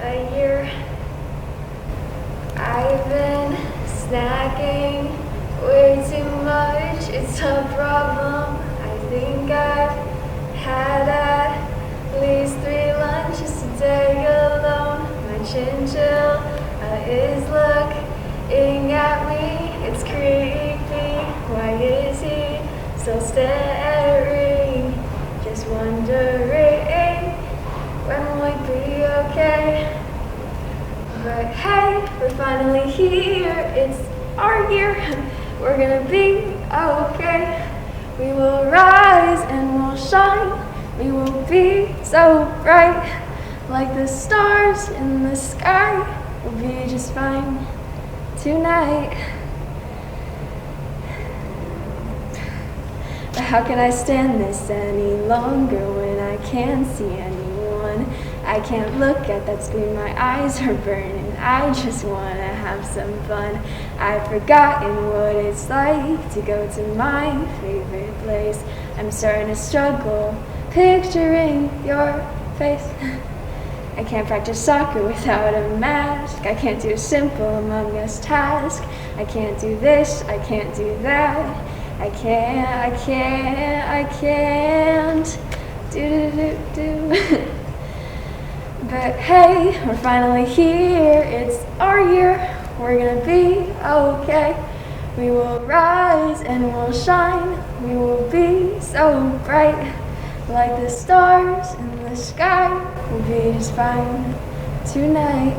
a year. I've been snacking way too much, it's a problem. I think I've had at least 3 lunches a day alone. My chinchilla is looking at me, it's creepy. Why is he so staring? Just wondering when we'd be okay. But hey, we're finally here, it's our year. We're gonna be okay. We will rise and we'll shine. We will be so bright, like the stars in the sky. We'll be just fine tonight. But how can I stand this any longer when I can't see anyone? I can't look at that screen, my eyes are burning. I just wanna have some fun. I've forgotten what it's like to go to my favorite place. I'm starting to struggle picturing your face. I can't practice soccer without a mask. I can't do a simple Among Us task. I can't do this, I can't do that. I can't do. But hey, we're finally here, it's our year. We're gonna be okay. We will rise and we'll shine. We will be so bright, like the stars in the sky. We'll be just fine tonight.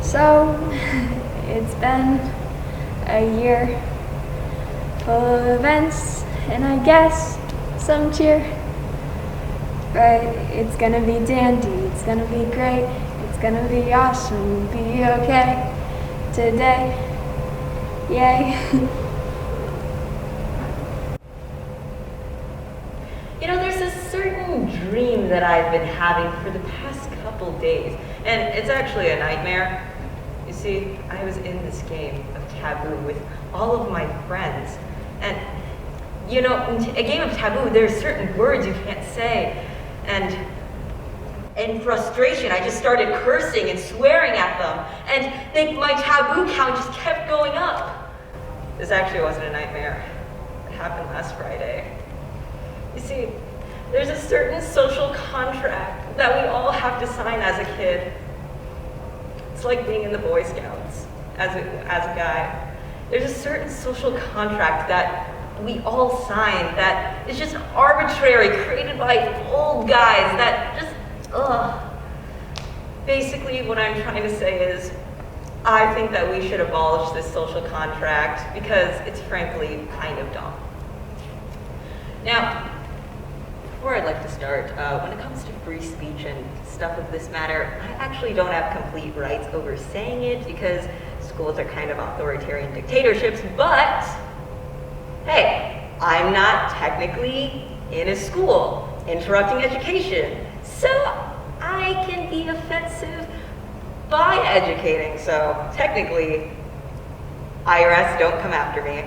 So, it's been a year full of events and I guess some cheer. But it's gonna be dandy, it's gonna be great, it's gonna be awesome, be okay today, yay. You know, there's a certain dream that I've been having for the past couple days, and it's actually a nightmare. You see, I was in this game of Taboo with all of my friends, and you know, in a game of Taboo, there's certain words you can't say. And in frustration, I just started cursing and swearing at them. And my taboo count just kept going up. This actually wasn't a nightmare. It happened last Friday. You see, there's a certain social contract that we all have to sign as a kid. It's like being in the Boy Scouts as a guy. There's a certain social contract that we all sign that is just arbitrary, created by old guys that just, Basically, what I'm trying to say is, I think that we should abolish this social contract because it's frankly kind of dumb. Now, before I'd like to start, when it comes to free speech and stuff of this matter, I actually don't have complete rights over saying it because schools are kind of authoritarian dictatorships, but hey, I'm not technically in a school interrupting education, so I can be offensive by educating, so technically, IRS, don't come after me.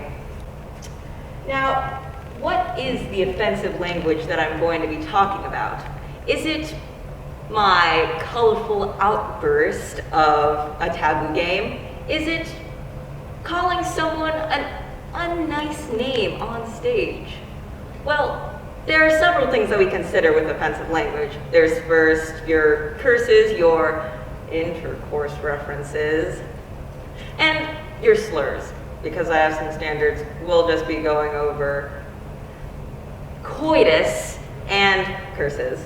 Now, what is the offensive language that I'm going to be talking about? Is it my colorful outburst of a taboo game? Is it calling someone an unnice name on stage? Well, there are several things that we consider with offensive language. There's first your curses, your intercourse references, and your slurs, because I have some standards. We'll just be going over coitus and curses.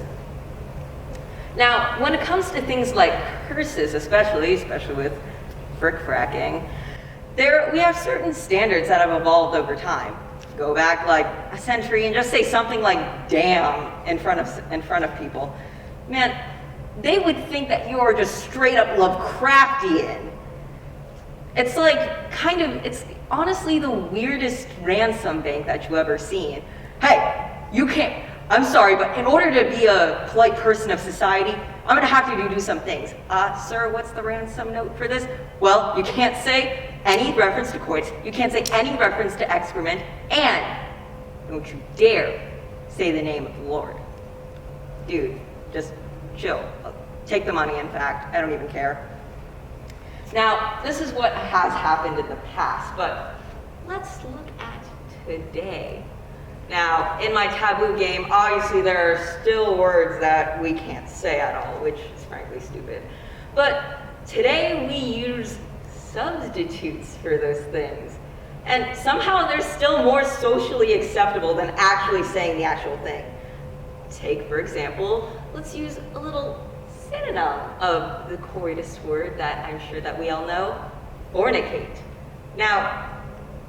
Now, when it comes to things like curses, especially with frick-fracking, we have certain standards that have evolved over time. Go back like a century and just say something like "damn" in front of people. Man, they would think that you are just straight up Lovecraftian. It's like it's honestly the weirdest ransom bank that you ever seen. Hey, you can't. I'm sorry, but in order to be a polite person of society, I'm gonna have you to do some things. Sir, what's the ransom note for this? Well, you can't say any reference to coitus, you can't say any reference to excrement, and don't you dare say the name of the Lord. Dude, just chill. Take the money, in fact. I don't even care. Now, this is what has happened in the past, but let's look at today. Now, in my taboo game, obviously there are still words that we can't say at all, which is frankly stupid. But today we use substitutes for those things. And somehow they're still more socially acceptable than actually saying the actual thing. Take, for example, let's use a little synonym of the coitus word that I'm sure that we all know, fornicate. Now,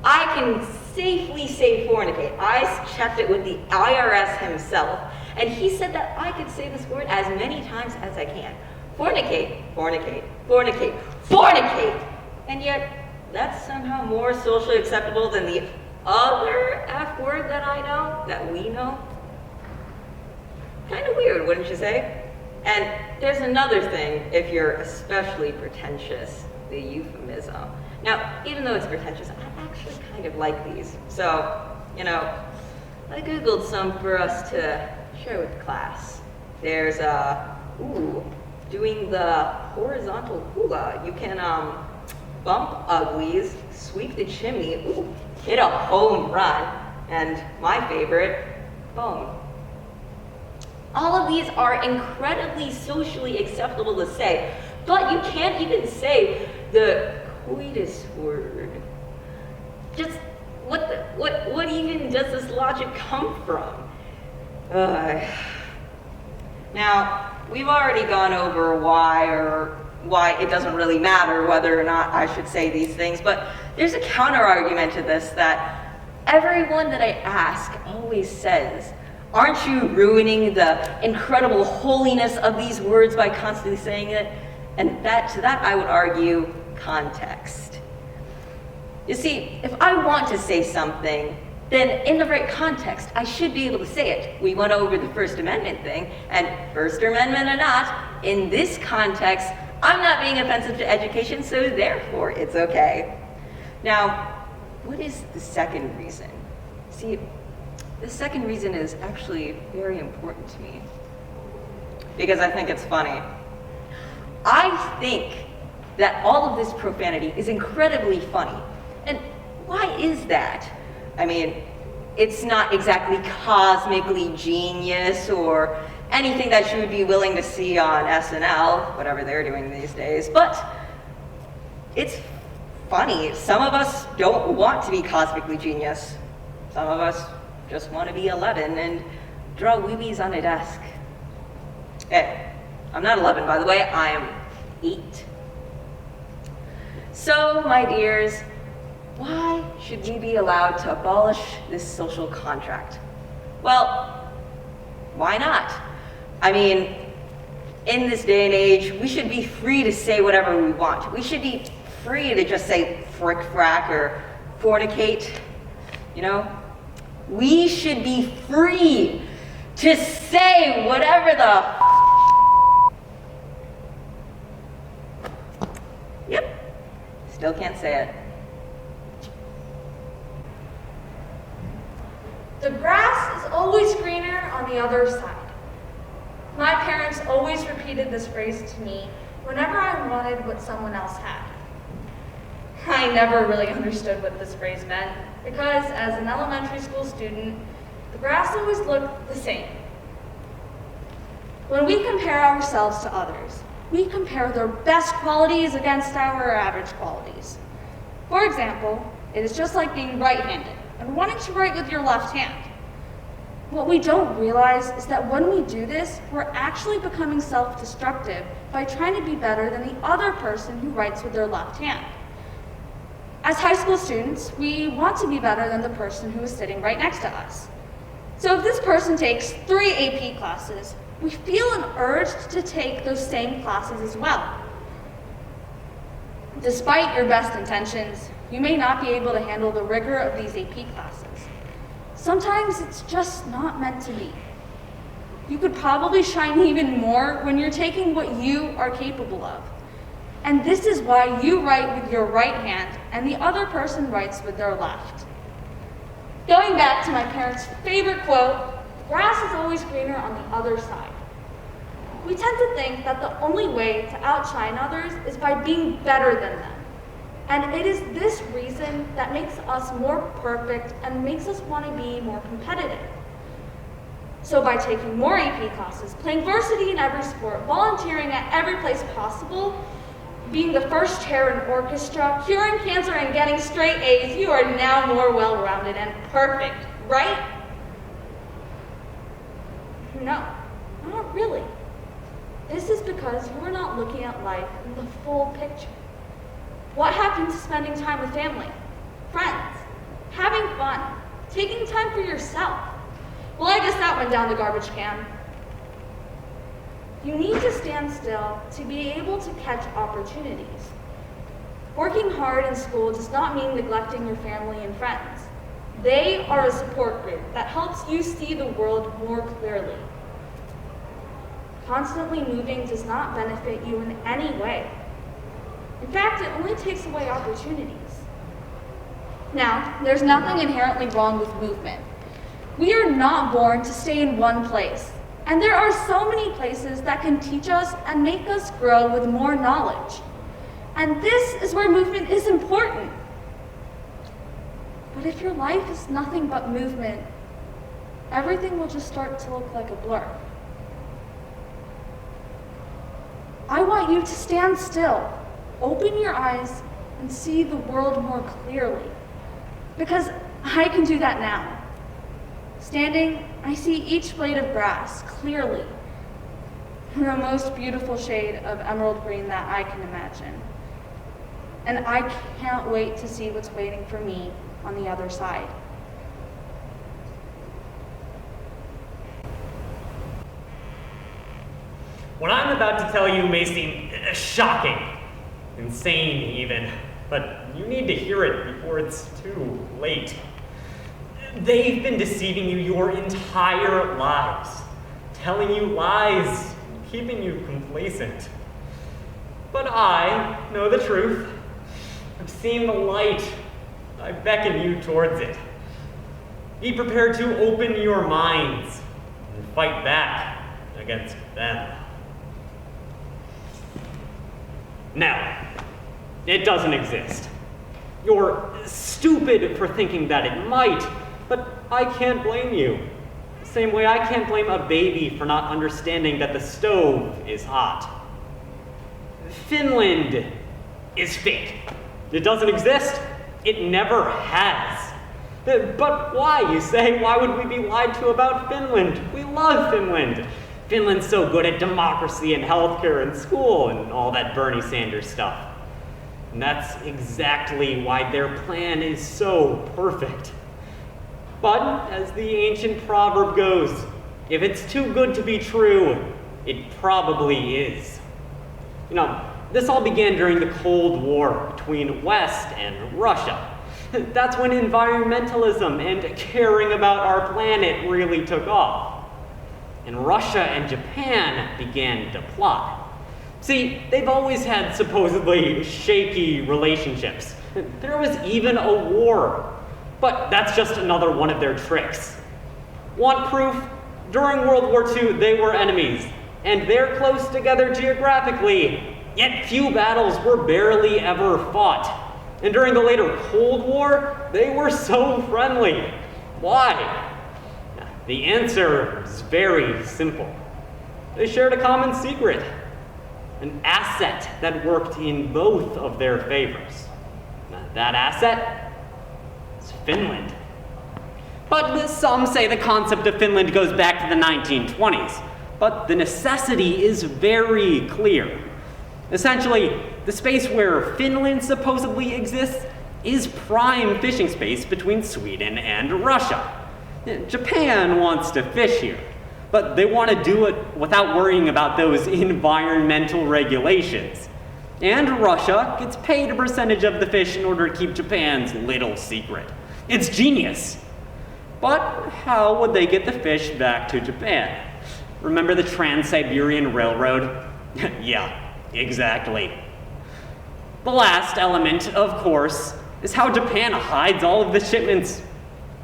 I can safely say fornicate. I checked it with the IRS himself, and he said that I could say this word as many times as I can. Fornicate, fornicate, fornicate, fornicate! And yet, that's somehow more socially acceptable than the other F word that I know, that we know. Kind of weird, wouldn't you say? And there's another thing, if you're especially pretentious, the euphemism. Now, even though it's pretentious, I actually kind of like these. So, I Googled some for us to share with the class. There's, doing the horizontal hula. You can, bump uglies, sweep the chimney, hit a home run, and my favorite, bone. All of these are incredibly socially acceptable to say, but you can't even say the coitus word. Just, what even does this logic come from? Now, we've already gone over why it doesn't really matter whether or not I should say these things, but there's a counter argument to this that everyone that I ask always says, aren't you ruining the incredible holiness of these words by constantly saying it? And to that I would argue context. You see, if I want to say something, then in the right context, I should be able to say it. We went over the First Amendment thing, and First Amendment or not, in this context, I'm not being offensive to education, so therefore it's okay. Now, what is the second reason? See, the second reason is actually very important to me, because I think it's funny. I think that all of this profanity is incredibly funny. And why is that? I mean, it's not exactly cosmically genius or anything that you would be willing to see on SNL, whatever they're doing these days, but it's funny. Some of us don't want to be cosmically genius. Some of us just want to be 11 and draw weebies on a desk. Hey, I'm not 11, by the way, I am 8. So, my dears, why should we be allowed to abolish this social contract? Well, why not? I mean, in this day and age, we should be free to say whatever we want. We should be free to just say frick frack or fornicate, We should be free to say whatever the Yep, still can't say it. The grass is always greener on the other side. My parents always repeated this phrase to me whenever I wanted what someone else had. I never really understood what this phrase meant because as an elementary school student, the grass always looked the same. When we compare ourselves to others, we compare their best qualities against our average qualities. For example, it is just like being right-handed and wanting to write with your left hand. What we don't realize is that when we do this, we're actually becoming self-destructive by trying to be better than the other person who writes with their left hand. As high school students, we want to be better than the person who is sitting right next to us. So if this person takes 3 AP classes, we feel an urge to take those same classes as well. Despite your best intentions, you may not be able to handle the rigor of these AP classes. Sometimes it's just not meant to be. You could probably shine even more when you're taking what you are capable of. And this is why you write with your right hand and the other person writes with their left. Going back to my parents' favorite quote, grass is always greener on the other side. we tend to think that the only way to outshine others is by being better than them. And it is this reason that makes us more perfect and makes us want to be more competitive. So by taking more AP classes, playing varsity in every sport, volunteering at every place possible, being the first chair in orchestra, curing cancer and getting straight A's, you are now more well-rounded and perfect, right? No, not really. This is because you are not looking at life in the full picture. What happened to spending time with family, friends, having fun, taking time for yourself? Well, I guess that went down the garbage can. You need to stand still to be able to catch opportunities. Working hard in school does not mean neglecting your family and friends. They are a support group that helps you see the world more clearly. Constantly moving does not benefit you in any way. In fact, it only takes away opportunities. Now, there's nothing inherently wrong with movement. We are not born to stay in one place, and there are so many places that can teach us and make us grow with more knowledge. And this is where movement is important. But if your life is nothing but movement, everything will just start to look like a blur. I want you to stand still, open your eyes, and see the world more clearly. Because I can do that now. Standing, I see each blade of grass clearly, in the most beautiful shade of emerald green that I can imagine. And I can't wait to see what's waiting for me on the other side. What I'm about to tell you may seem shocking, insane even, but you need to hear it before it's too late. They've been deceiving you your entire lives, telling you lies, keeping you complacent. But I know the truth. I've seen the light. I beckon you towards it. Be prepared to open your minds and fight back against them. Now, it doesn't exist. You're stupid for thinking that it might, but I can't blame you. The same way I can't blame a baby for not understanding that the stove is hot. Finland is fake. It doesn't exist. It never has. But why, you say? Why would we be lied to about Finland? We love Finland. Finland's so good at democracy and healthcare and school and all that Bernie Sanders stuff. And that's exactly why their plan is so perfect. But, as the ancient proverb goes, if it's too good to be true, it probably is. You know, this all began during the Cold War between West and Russia. That's when environmentalism and caring about our planet really took off. And Russia and Japan began to plot. See, they've always had supposedly shaky relationships. There was even a war. But that's just another one of their tricks. Want proof? During World War II, they were enemies. And they're close together geographically, yet few battles were barely ever fought. And during the later Cold War, they were so friendly. Why? The answer is very simple. They shared a common secret, an asset that worked in both of their favors. That asset is Finland. But some say the concept of Finland goes back to the 1920s, but the necessity is very clear. Essentially, the space where Finland supposedly exists is prime fishing space between Sweden and Russia. Japan wants to fish here, but they want to do it without worrying about those environmental regulations. And Russia gets paid a percentage of the fish in order to keep Japan's little secret. It's genius. But how would they get the fish back to Japan? Remember the Trans-Siberian Railroad? Yeah, exactly. The last element, of course, is how Japan hides all of the shipments.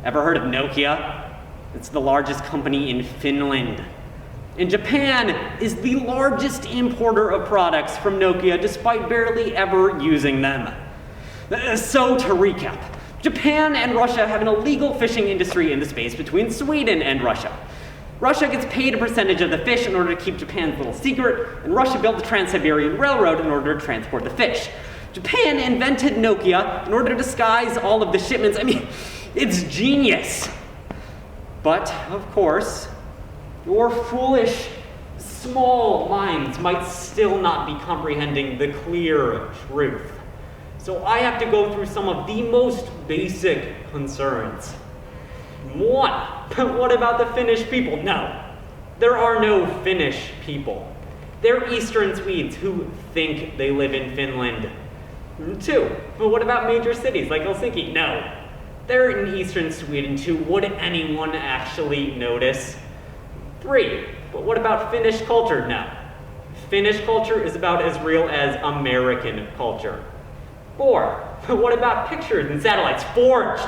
Ever heard of Nokia? It's the largest company in Finland. And Japan is the largest importer of products from Nokia despite barely ever using them. So to recap, Japan and Russia have an illegal fishing industry in the space between Sweden and Russia. Russia gets paid a percentage of the fish in order to keep Japan's little secret, and Russia built the Trans-Siberian Railroad in order to transport the fish. Japan invented Nokia in order to disguise all of the shipments. I mean, it's genius. But, of course, your foolish, small minds might still not be comprehending the clear truth. So I have to go through some of the most basic concerns. One, what about the Finnish people? No, there are no Finnish people. They're Eastern Swedes who think they live in Finland. Two, but what about major cities like Helsinki? No, they're in Eastern Sweden too. Would anyone actually notice? Three, but what about Finnish culture? No, Finnish culture is about as real as American culture. Four, but what about pictures and satellites forged?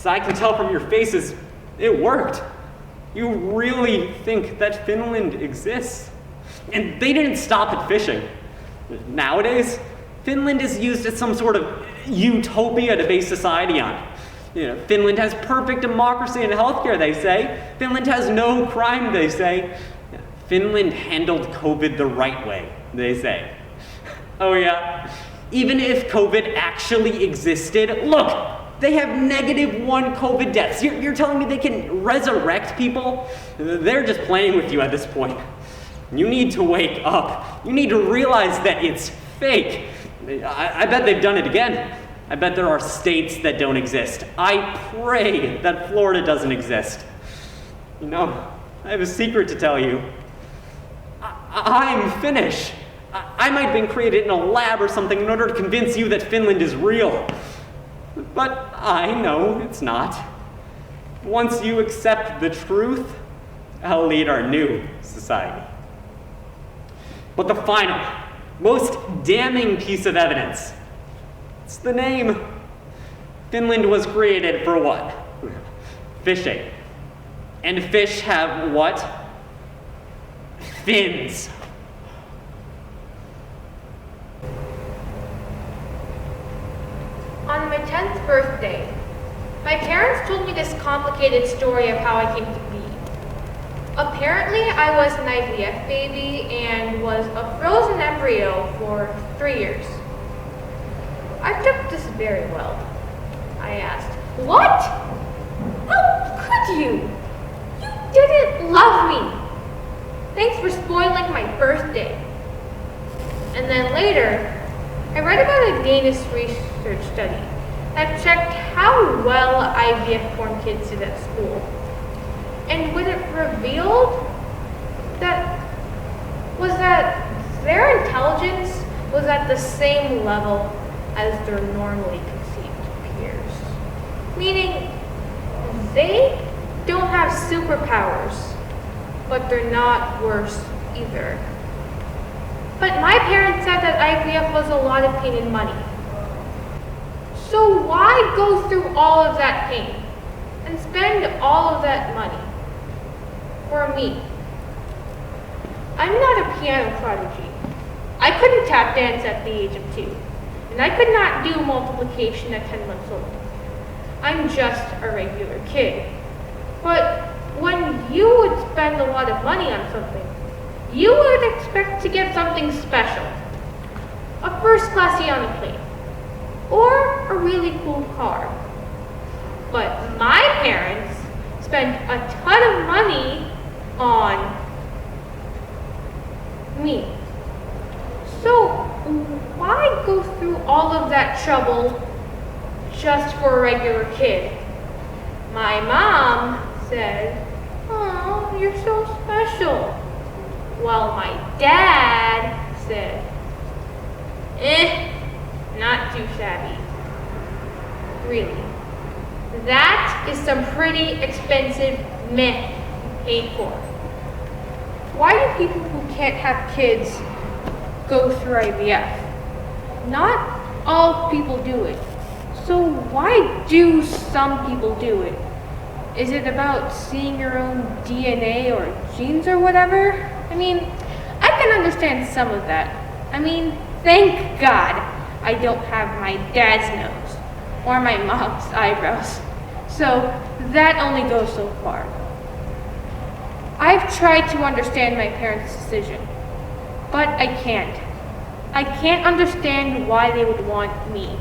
I can tell from your faces, it worked. You really think that Finland exists. And they didn't stop at fishing. Nowadays, Finland is used as some sort of utopia to base society on. Finland has perfect democracy and healthcare, they say. Finland has no crime, they say. Finland handled COVID the right way, they say. Oh yeah, even if COVID actually existed, look, they have -1 COVID deaths. You're telling me they can resurrect people? They're just playing with you at this point. You need to wake up. You need to realize that it's fake. I bet they've done it again. I bet there are states that don't exist. I pray that Florida doesn't exist. I have a secret to tell you. I'm Finnish. I might have been created in a lab or something in order to convince you that Finland is real. But I know it's not. Once you accept the truth, I'll lead our new society. But the final, most damning piece of evidence, it's the name. Finland was created for what? Fishing. And fish have what? Fins. On my 10th birthday, my parents told me this complicated story of how I came to be. Apparently, I was an IVF baby and was a frozen embryo for 3 years. I took this very well. I asked, "What? How could you? You didn't love me. Thanks for spoiling my birthday." And then later, I read about a Danish research study that checked how well IVF-born kids did at school. And what it revealed that their intelligence was at the same level as their normally conceived peers. Meaning, they don't have superpowers, but they're not worse either. But my parents said that IVF was a lot of pain and money. So why go through all of that pain and spend all of that money for me? I'm not a piano prodigy. I couldn't tap dance at the age of 2, and I could not do multiplication at 10 months old. I'm just a regular kid. But when you would spend a lot of money on something, you would expect to get something special. A first class seat on a plane. Or a really cool car. But my parents spent a ton of money on me. So why go through all of that trouble just for a regular kid? My mom said, "Oh, you're so special." While my dad said, not too shabby. Really. That is some pretty expensive meh paid for. Why do people who can't have kids go through IVF? Not all people do it. So why do some people do it? Is it about seeing your own DNA or genes or whatever? I mean, I can understand some of that. I mean, thank God I don't have my dad's nose or my mom's eyebrows. So that only goes so far. I've tried to understand my parents' decision, but I can't. I can't understand why they would want me.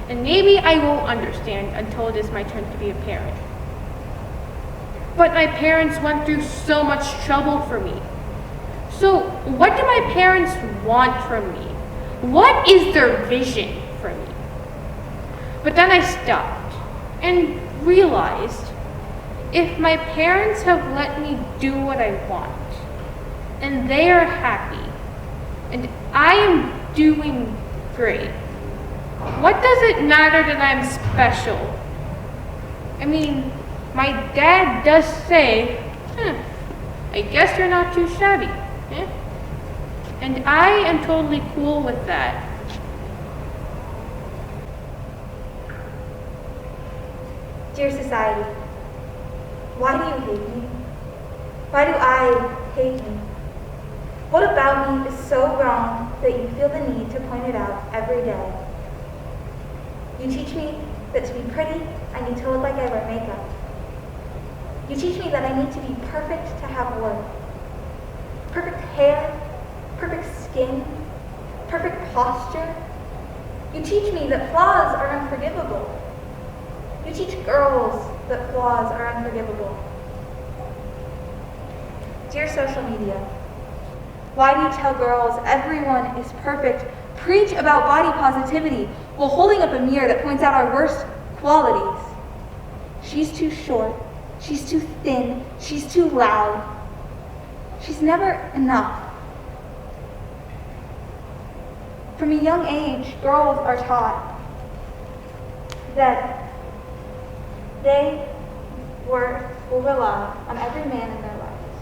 And maybe I won't understand until it is my turn to be a parent. But my parents went through so much trouble for me. So what do my parents want from me? What is their vision for me? But then I stopped and realized if my parents have let me do what I want, and they are happy, and I am doing great, what does it matter that I'm special? I mean, my dad does say, I guess you're not too shabby. And I am totally cool with that. Dear society, why do you hate me? Why do I hate me? What about me is so wrong that you feel the need to point it out every day? You teach me that to be pretty, I need to look like I wear makeup. You teach me that I need to be perfect to have work. Perfect hair, perfect skin, perfect posture. You teach me that flaws are unforgivable. You teach girls that flaws are unforgivable. Dear social media, why do you tell girls everyone is perfect, preach about body positivity while holding up a mirror that points out our worst qualities? She's too short, she's too thin, she's too loud. She's never enough. From a young age, girls are taught that they will rely on every man in their lives.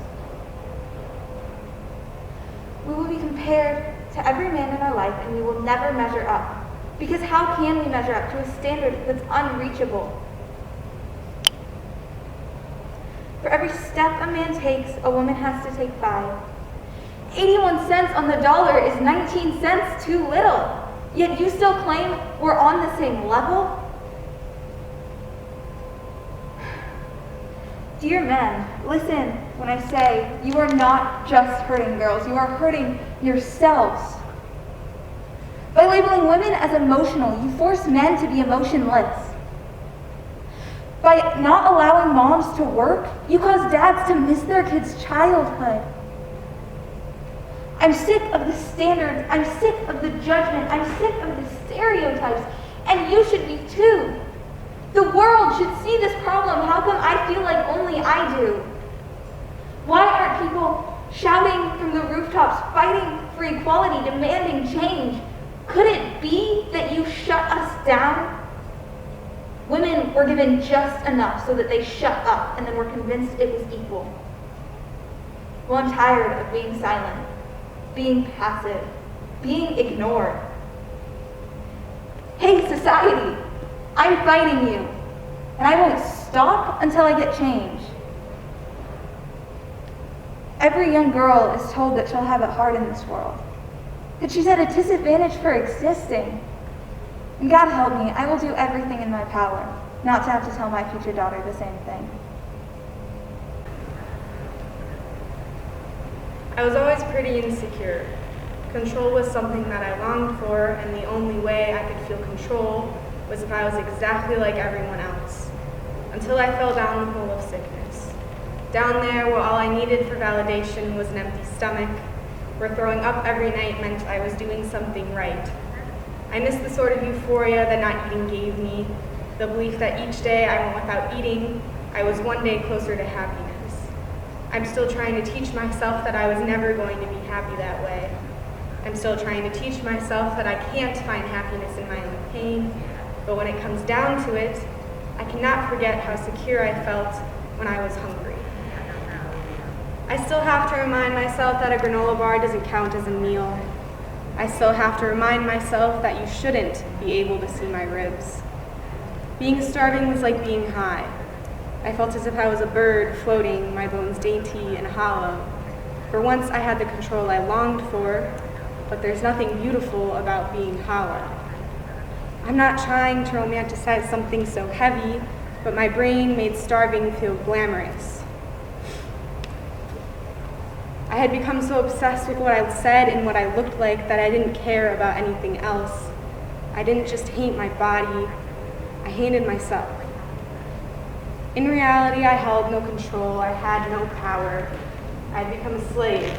We will be compared to every man in our life and we will never measure up. Because how can we measure up to a standard that's unreachable? For every step a man takes, a woman has to take 5. 81 cents on the dollar is 19 cents too little. Yet you still claim we're on the same level? Dear men, listen when I say you are not just hurting girls, you are hurting yourselves. By labeling women as emotional, you force men to be emotionless. By not allowing moms to work, you cause dads to miss their kids' childhood. I'm sick of the standards, I'm sick of the judgment, I'm sick of the stereotypes, and you should be too. The world should see this problem. How come I feel like only I do? Why aren't people shouting from the rooftops, fighting for equality, demanding change? Could it be that you shut us down? Women were given just enough so that they shut up and then were convinced it was equal. Well, I'm tired of being silent, being passive, being ignored. Hey, society, I'm fighting you, and I won't stop until I get change. Every young girl is told that she'll have it hard in this world, that she's at a disadvantage for existing. And God help me, I will do everything in my power not to have to tell my future daughter the same thing. I was always pretty insecure. Control was something that I longed for, and the only way I could feel control was if I was exactly like everyone else, until I fell down the hole of sickness. Down there where all I needed for validation was an empty stomach, where throwing up every night meant I was doing something right. I missed the sort of euphoria that not eating gave me, the belief that each day I went without eating, I was one day closer to happiness. I'm still trying to teach myself that I was never going to be happy that way. I'm still trying to teach myself that I can't find happiness in my own pain, but when it comes down to it, I cannot forget how secure I felt when I was hungry. I still have to remind myself that a granola bar doesn't count as a meal. I still have to remind myself that you shouldn't be able to see my ribs. Being starving was like being high. I felt as if I was a bird floating, my bones dainty and hollow. For once I had the control I longed for, but there's nothing beautiful about being hollow. I'm not trying to romanticize something so heavy, but my brain made starving feel glamorous. I had become so obsessed with what I said and what I looked like that I didn't care about anything else. I didn't just hate my body, I hated myself. In reality, I held no control, I had no power. I had become a slave,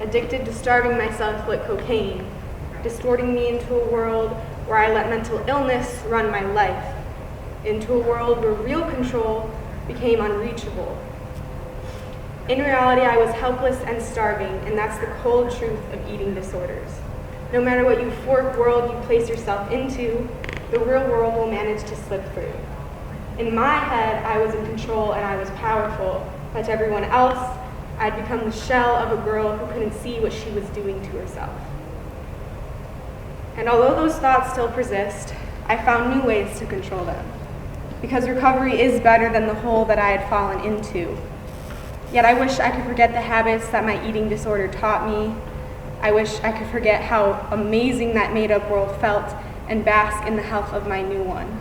addicted to starving myself like cocaine, distorting me into a world where I let mental illness run my life, into a world where real control became unreachable. In reality, I was helpless and starving, and that's the cold truth of eating disorders. No matter what euphoric world you place yourself into, the real world will manage to slip through. In my head, I was in control and I was powerful, but to everyone else, I'd become the shell of a girl who couldn't see what she was doing to herself. And although those thoughts still persist, I found new ways to control them, because recovery is better than the hole that I had fallen into. Yet I wish I could forget the habits that my eating disorder taught me. I wish I could forget how amazing that made-up world felt and bask in the health of my new one.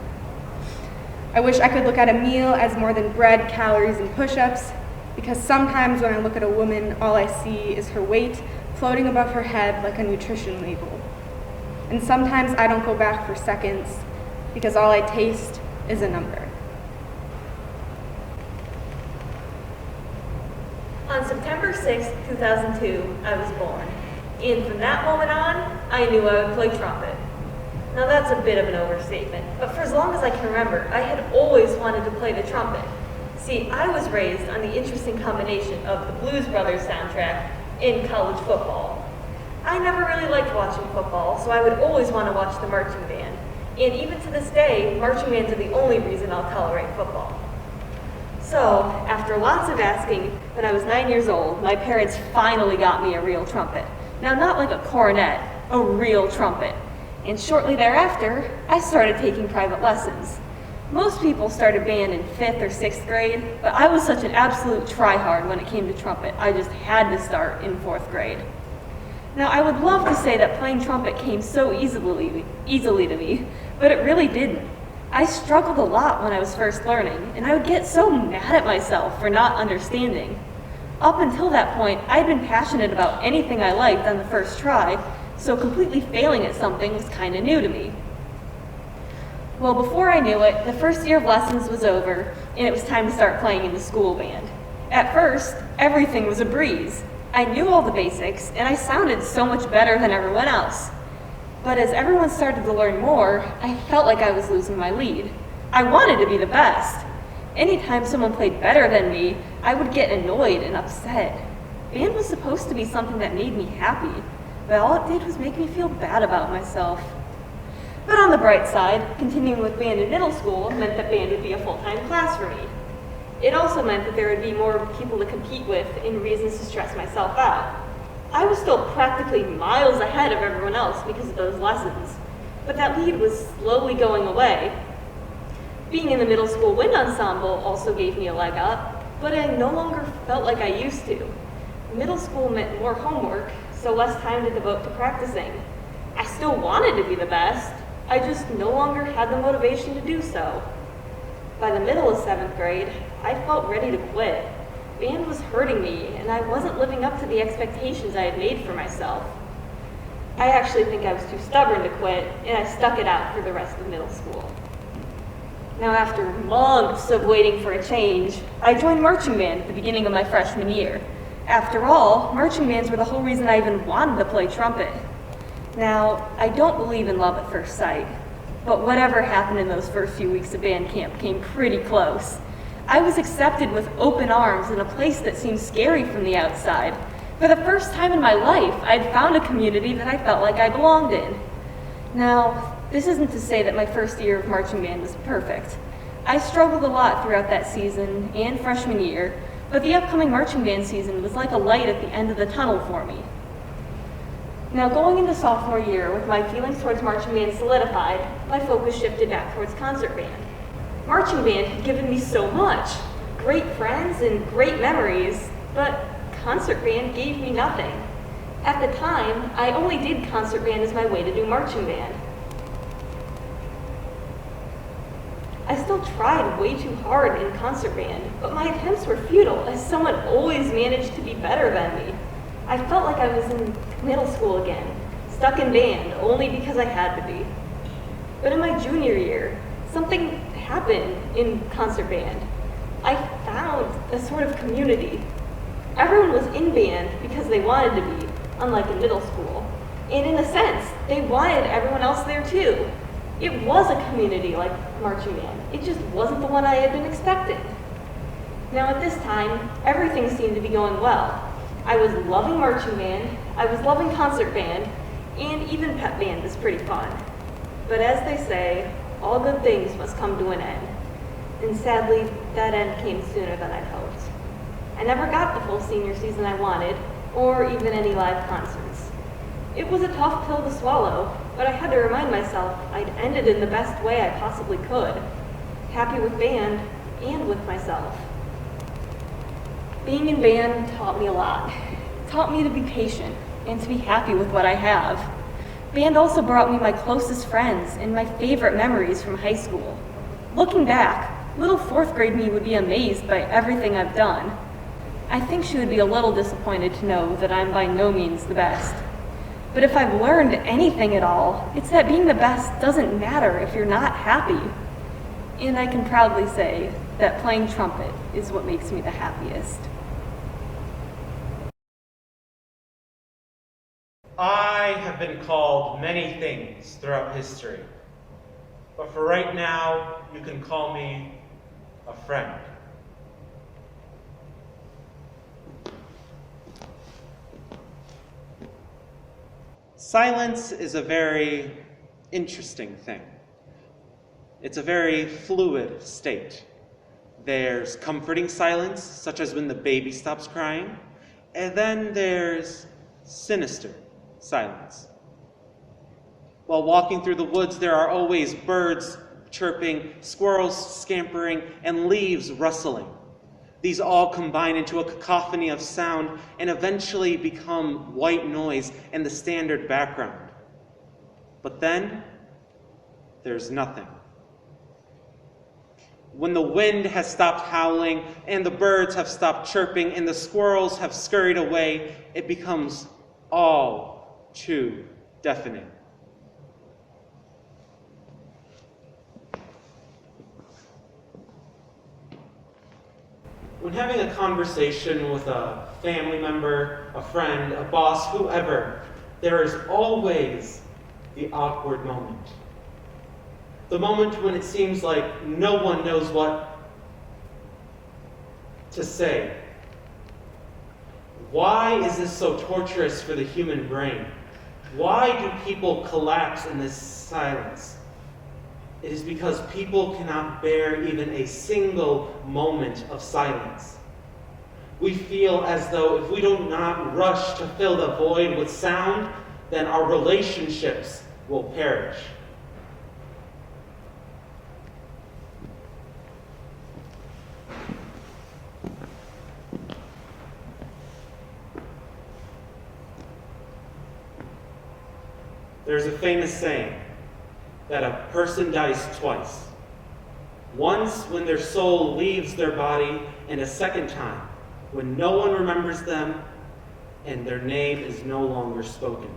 I wish I could look at a meal as more than bread, calories, and push-ups, because sometimes when I look at a woman, all I see is her weight floating above her head like a nutrition label. And sometimes I don't go back for seconds, because all I taste is a number. On September 6, 2002, I was born. And from that moment on, I knew I would play trumpet. Now that's a bit of an overstatement, but for as long as I can remember, I had always wanted to play the trumpet. See, I was raised on the interesting combination of the Blues Brothers soundtrack and college football. I never really liked watching football, so I would always want to watch the marching band. And even to this day, marching bands are the only reason I'll tolerate football. So, after lots of asking, when I was 9 years old, my parents finally got me a real trumpet. Now, not like a cornet, a real trumpet. And shortly thereafter, I started taking private lessons. Most people started band in 5th or 6th grade, but I was such an absolute tryhard when it came to trumpet. I just had to start in 4th grade. Now, I would love to say that playing trumpet came so easily to me, but it really didn't. I struggled a lot when I was first learning, and I would get so mad at myself for not understanding. Up until that point, I'd been passionate about anything I liked on the first try, so completely failing at something was kind of new to me. Well, before I knew it, the first year of lessons was over, and it was time to start playing in the school band. At first, everything was a breeze. I knew all the basics, and I sounded so much better than everyone else. But as everyone started to learn more, I felt like I was losing my lead. I wanted to be the best. Anytime someone played better than me, I would get annoyed and upset. Band was supposed to be something that made me happy, but all it did was make me feel bad about myself. But on the bright side, continuing with band in middle school meant that band would be a full-time class for me. It also meant that there would be more people to compete with and reasons to stress myself out. I was still practically miles ahead of everyone else because of those lessons, but that lead was slowly going away. Being in the middle school wind ensemble also gave me a leg up, but I no longer felt like I used to. Middle school meant more homework, so less time to devote to practicing. I still wanted to be the best, I just no longer had the motivation to do so. By the middle of 7th grade, I felt ready to quit. Band was hurting me, and I wasn't living up to the expectations I had made for myself. I actually think I was too stubborn to quit, and I stuck it out for the rest of middle school. Now, after months of waiting for a change, I joined marching band at the beginning of my freshman year. After all, marching bands were the whole reason I even wanted to play trumpet. Now, I don't believe in love at first sight, but whatever happened in those first few weeks of band camp came pretty close. I was accepted with open arms in a place that seemed scary from the outside. For the first time in my life, I'd found a community that I felt like I belonged in. Now, this isn't to say that my first year of marching band was perfect. I struggled a lot throughout that season and freshman year, but the upcoming marching band season was like a light at the end of the tunnel for me. Now, going into sophomore year, with my feelings towards marching band solidified, my focus shifted back towards concert band. Marching band had given me so much. great friends and great memories, but concert band gave me nothing. At the time, I only did concert band as my way to do marching band. I still tried way too hard in concert band, but my attempts were futile as someone always managed to be better than me. I felt like I was in middle school again, stuck in band only because I had to be. But in my junior year, something happened in concert band. I found a sort of community. Everyone was in band because they wanted to be, unlike in middle school. And in a sense, they wanted everyone else there too. It was a community like marching band. It just wasn't the one I had been expecting. Now at this time, everything seemed to be going well. I was loving marching band, I was loving concert band, and even pep band was pretty fun. But as they say, all good things must come to an end. And sadly, that end came sooner than I'd hoped. I never got the full senior season I wanted, or even any live concerts. It was a tough pill to swallow, but I had to remind myself I'd ended in the best way I possibly could, happy with band and with myself. Being in band taught me a lot. It taught me to be patient and to be happy with what I have. Band also brought me my closest friends and my favorite memories from high school. Looking back, little fourth grade me would be amazed by everything I've done. I think she would be a little disappointed to know that I'm by no means the best. But if I've learned anything at all, it's that being the best doesn't matter if you're not happy. And I can proudly say that playing trumpet is what makes me the happiest. I have been called many things throughout history, but for right now, you can call me a friend. Silence is a very interesting thing. It's a very fluid state. There's comforting silence, such as when the baby stops crying, and then there's sinister silence. While walking through the woods, there are always birds chirping, squirrels scampering, and leaves rustling. These all combine into a cacophony of sound and eventually become white noise and the standard background. But then, there's nothing. When the wind has stopped howling and the birds have stopped chirping and the squirrels have scurried away, it becomes all too deafening. When having a conversation with a family member, a friend, a boss, whoever, there is always the awkward moment. The moment when it seems like no one knows what to say. Why is this so torturous for the human brain? Why do people collapse in this silence? It is because people cannot bear even a single moment of silence. We feel as though if we do not rush to fill the void with sound, then our relationships will perish. There's a famous saying that a person dies twice. Once when their soul leaves their body, and a second time when no one remembers them and their name is no longer spoken.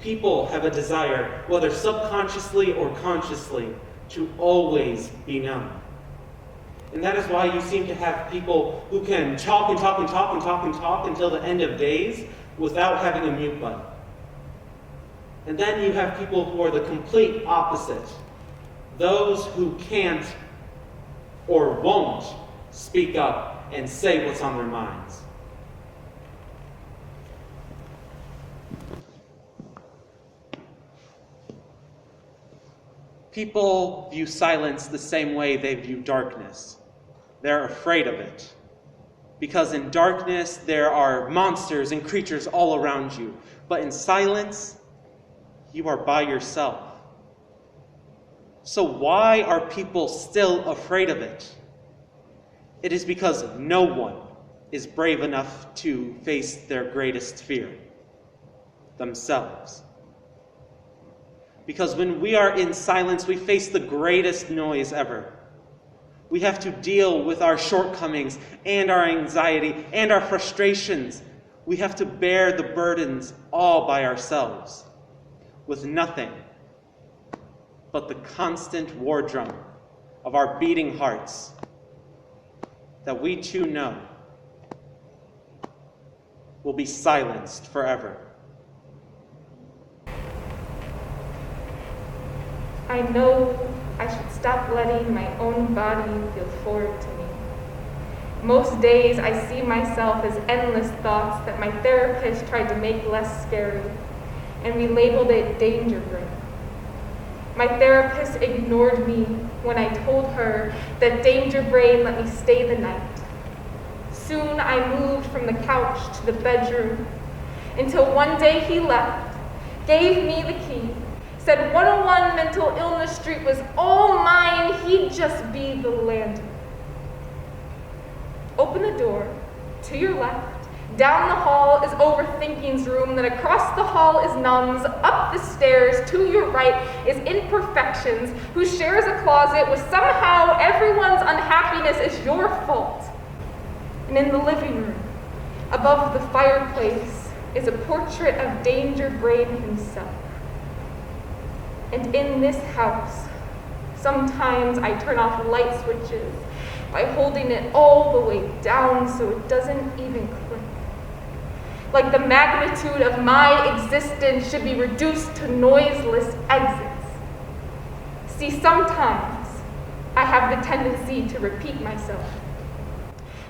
People have a desire, whether subconsciously or consciously, to always be known. And that is why you seem to have people who can talk and talk and talk and talk and talk until the end of days without having a mute button. And then you have people who are the complete opposite. Those who can't or won't speak up and say what's on their minds. People view silence the same way they view darkness. They're afraid of it. Because in darkness, there are monsters and creatures all around you. But in silence, you are by yourself. So why are people still afraid of it? it is because no one is brave enough to face their greatest fear, themselves. Because when we are in silence, we face the greatest noise ever. We have to deal with our shortcomings and our anxiety and our frustrations. We have to bear the burdens all by ourselves, with nothing but the constant war drum of our beating hearts that we too know will be silenced forever. I know I should stop letting my own body feel foreign to me. Most days I see myself as endless thoughts that my therapist tried to make less scary, and we labeled it danger brain. My therapist ignored me when I told her that danger brain let me stay the night. Soon I moved from the couch to the bedroom until one day he left, gave me the key, said 101 Mental Illness Street was all mine, he'd just be the landlord. Open the door, to your left, down the hall is Overthinking's room, then across the hall is Numb's, up the stairs, to your right is Imperfections, who shares a closet with somehow everyone's unhappiness is your fault. And in the living room, above the fireplace, is a portrait of Danger Brain himself. And in this house, sometimes I turn off light switches by holding it all the way down so it doesn't even click. Like the magnitude of my existence should be reduced to noiseless exits. See, sometimes I have the tendency to repeat myself.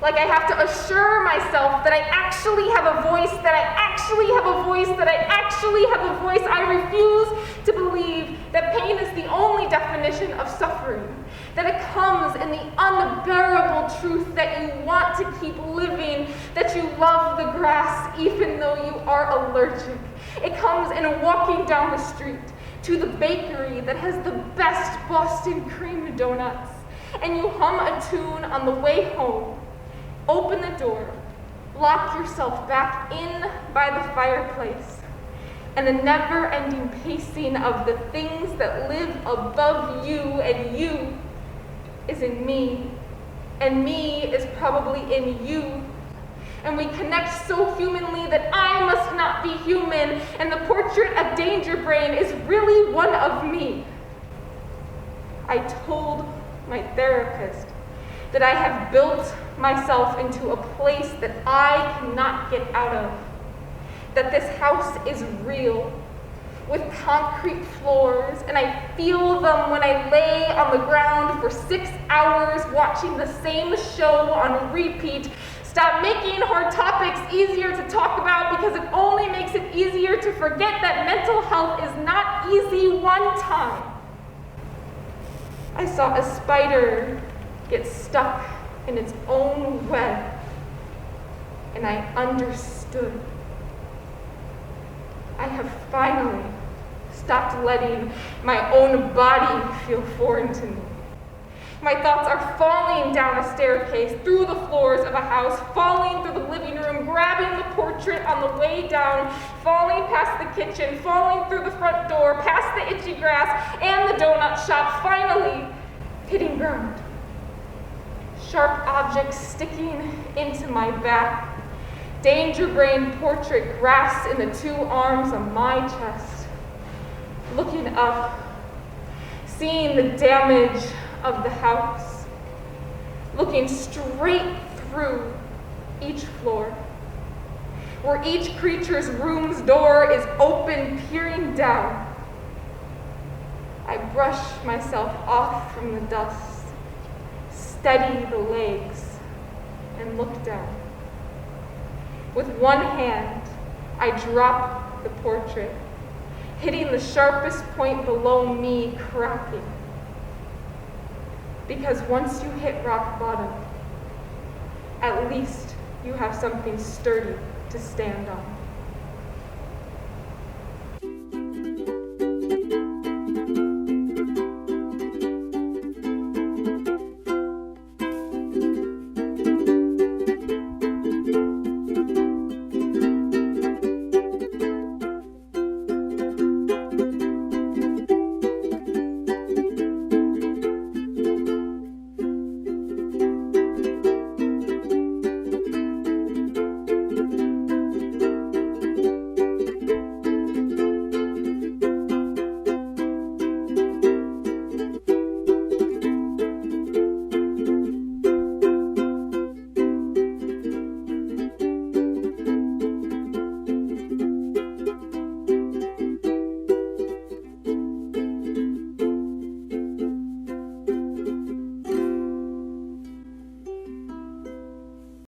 Like I have to assure myself that I actually have a voice, that I actually have a voice, that I actually have a voice. I refuse to believe that pain is the only definition of suffering, that it comes in the unbearable truth that you want to keep living, that you love the grass even though you are allergic. It comes in walking down the street to the bakery that has the best Boston cream donuts, and you hum a tune on the way home. Open the door, lock yourself back in by the fireplace, and the never-ending pacing of the things that live above you and you is in me, and me is probably in you. And we connect so humanly that I must not be human, and the portrait of Danger Brain is really one of me. I told my therapist that I have built myself into a place that I cannot get out of, that this house is real, with concrete floors, and I feel them when I lay on the ground for 6 hours watching the same show on repeat. Stop making hard topics easier to talk about because it only makes it easier to forget that mental health is not easy one time. I saw a spider get stuck in its own web, and I understood. I have finally stopped letting my own body feel foreign to me. My thoughts are falling down a staircase, through the floors of a house, falling through the living room, grabbing the portrait on the way down, falling past the kitchen, falling through the front door, past the itchy grass and the donut shop, finally hitting ground. Sharp objects sticking into my back. Danger Brain portrait grasped in the 2 arms of my chest. Looking up, seeing the damage of the house. Looking straight through each floor, where each creature's room's door is open, peering down. I brush myself off from the dust, steady the legs, and look down. With one hand, I drop the portrait, hitting the sharpest point below me, cracking. Because once you hit rock bottom, at least you have something sturdy to stand on.